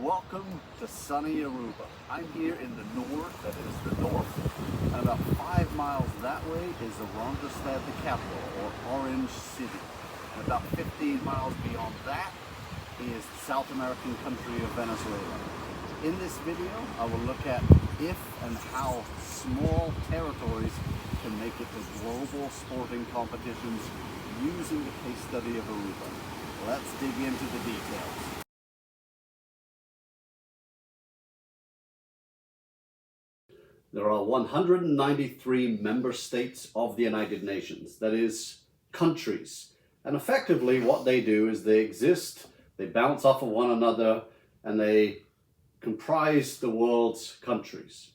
Welcome to sunny Aruba. I'm here in the north, that is the north, and about 5 miles that way is Arundel, the capital, or Orange City. And about 15 miles beyond that is the South American country of Venezuela. In this video, I will look at if and how small territories can make it to global sporting competitions using the case study of Aruba. Let's dig into the details. There are 193 member states of the United Nations, that is, countries. And effectively what they do is they exist, they bounce off of one another, and they comprise the world's countries.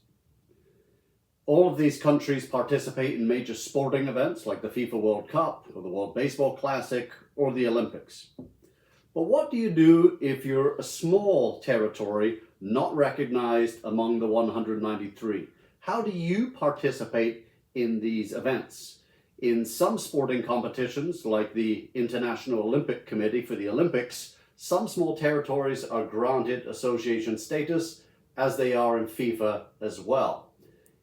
All of these countries participate in major sporting events like the FIFA World Cup, or the World Baseball Classic, or the Olympics. But what do you do if you're a small territory not recognized among the 193? How do you participate in these events? In some sporting competitions, like the International Olympic Committee for the Olympics, some small territories are granted association status, as they are in FIFA as well.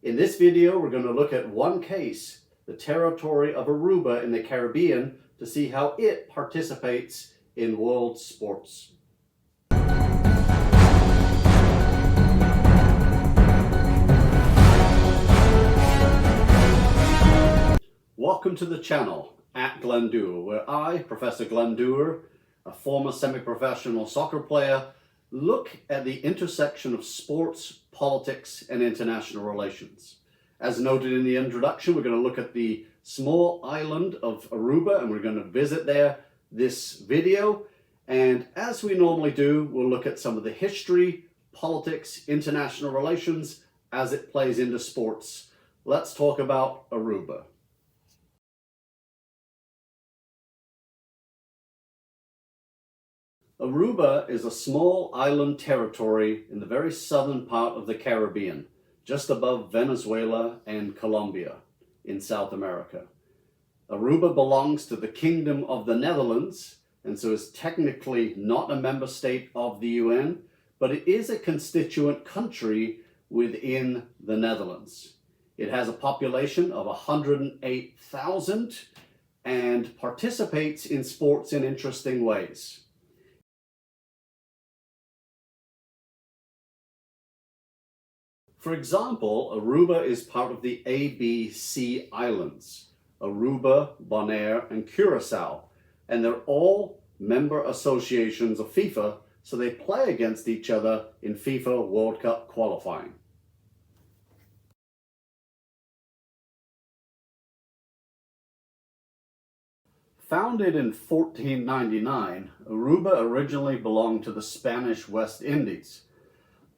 In this video, we're going to look at one case, the territory of Aruba in the Caribbean, to see how it participates in world sports. Welcome to the channel, at Glen Duerr, where I, Professor Glen Duerr, a former semi-professional soccer player, look at the intersection of sports, politics, and international relations. As noted in the introduction, we're going to look at the small island of Aruba, and we're going to visit there this video. And as we normally do, we'll look at some of the history, politics, international relations as it plays into sports. Let's talk about Aruba. Aruba is a small island territory in the very southern part of the Caribbean, just above Venezuela and Colombia in South America. Aruba belongs to the Kingdom of the Netherlands, and so is technically not a member state of the UN, but it is a constituent country within the Netherlands. It has a population of 108,000 and participates in sports in interesting ways. For example, Aruba is part of the ABC Islands, Aruba, Bonaire, and Curacao, and they're all member associations of FIFA, so they play against each other in FIFA World Cup qualifying. Founded in 1499, Aruba originally belonged to the Spanish West Indies.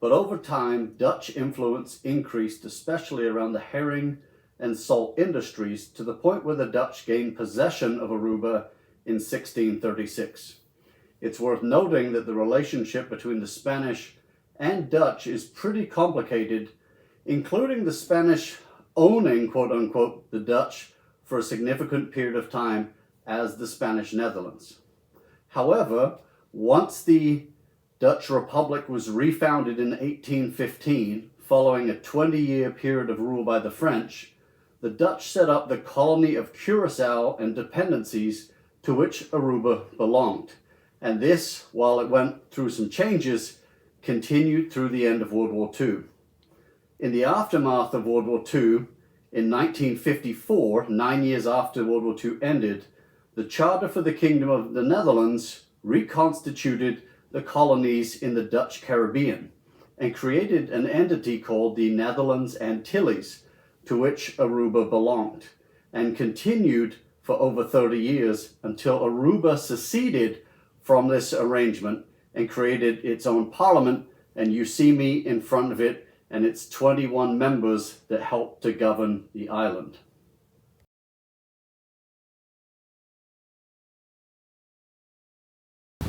But over time, Dutch influence increased, especially around the herring and salt industries, to the point where the Dutch gained possession of Aruba in 1636. It's worth noting that the relationship between the Spanish and Dutch is pretty complicated, including the Spanish owning, quote-unquote, the Dutch for a significant period of time as the Spanish Netherlands. However, once the Dutch Republic was refounded in 1815, following a 20-year period of rule by the French, the Dutch set up the colony of Curacao and dependencies to which Aruba belonged. And this, while it went through some changes, continued through the end of World War II. In the aftermath of World War II, in 1954, 9 years after World War II ended, the Charter for the Kingdom of the Netherlands reconstituted the colonies in the Dutch Caribbean and created an entity called the Netherlands Antilles, to which Aruba belonged, and continued for over 30 years until Aruba seceded from this arrangement and created its own parliament, and you see me in front of it and its 21 members that help to govern the island.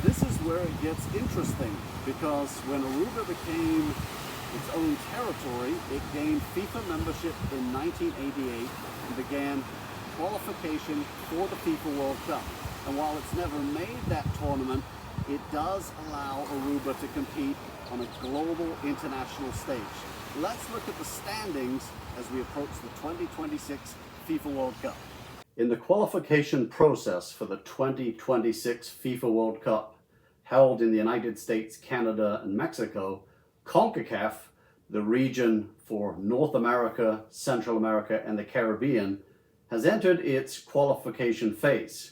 This is where it gets interesting, because when Aruba became its own territory, it gained FIFA membership in 1988 and began qualification for the FIFA World Cup. And while it's never made that tournament, it does allow Aruba to compete on a global international stage. Let's look at the standings as we approach the 2026 FIFA World Cup. In the qualification process for the 2026 FIFA World Cup, held in the United States, Canada, and Mexico, CONCACAF, the region for North America, Central America, and the Caribbean, has entered its qualification phase.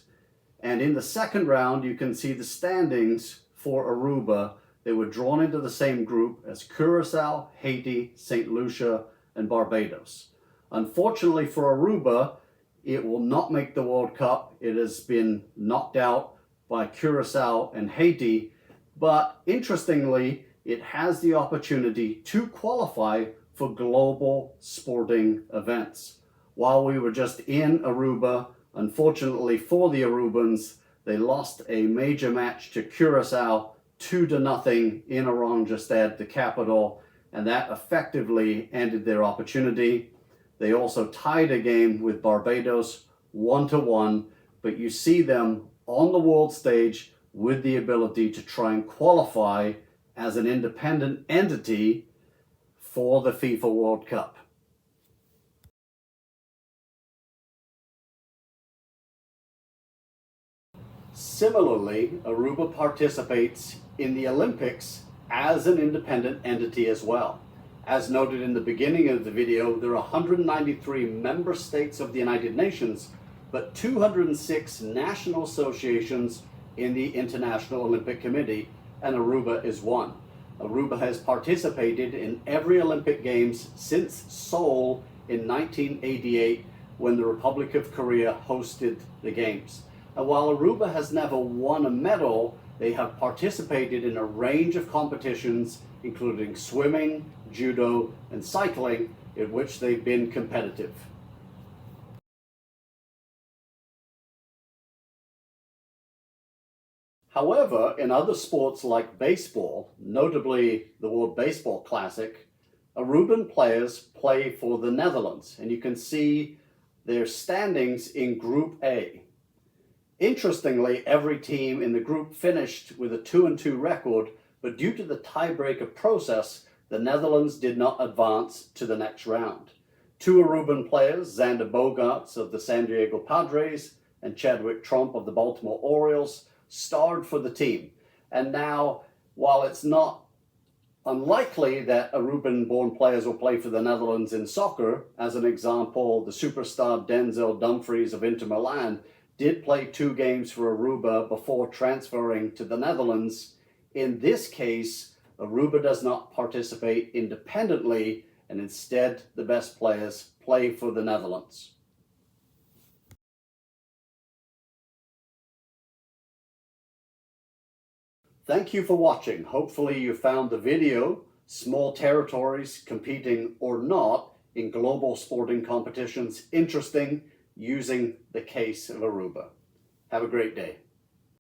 And in the second round, you can see the standings for Aruba. They were drawn into the same group as Curacao, Haiti, St. Lucia, and Barbados. Unfortunately for Aruba, it will not make the World Cup. It has been knocked out by Curacao and Haiti, but interestingly, it has the opportunity to qualify for global sporting events. While we were just in Aruba, unfortunately for the Arubans, they lost a major match to Curacao 2-0 in Oranjestad, the capital, and that effectively ended their opportunity. They also tied a game with Barbados 1-1, but you see them on the world stage with the ability to try and qualify as an independent entity for the FIFA World Cup. Similarly, Aruba participates in the Olympics as an independent entity as well. As noted in the beginning of the video, there are 193 member states of the United Nations, but 206 national associations in the International Olympic Committee, and Aruba is one. Aruba has participated in every Olympic Games since Seoul in 1988, when the Republic of Korea hosted the Games. And while Aruba has never won a medal, they have participated in a range of competitions, including swimming, judo, and cycling, in which they've been competitive. However, in other sports like baseball, notably the World Baseball Classic, Aruban players play for the Netherlands, and you can see their standings in Group A. Interestingly, every team in the group finished with a 2-2 record, but due to the tiebreaker process, the Netherlands did not advance to the next round. Two Aruban players, Xander Bogaerts of the San Diego Padres and Chadwick Tromp of the Baltimore Orioles, starred for the team. And now, while it's not unlikely that Aruban-born players will play for the Netherlands in soccer, as an example, the superstar Denzel Dumfries of Inter Milan did play 2 games for Aruba before transferring to the Netherlands. In this case, Aruba does not participate independently, and instead the best players play for the Netherlands. Thank you for watching. Hopefully you found the video, small territories competing or not in global sporting competitions, interesting, using the case of Aruba. Have a great day.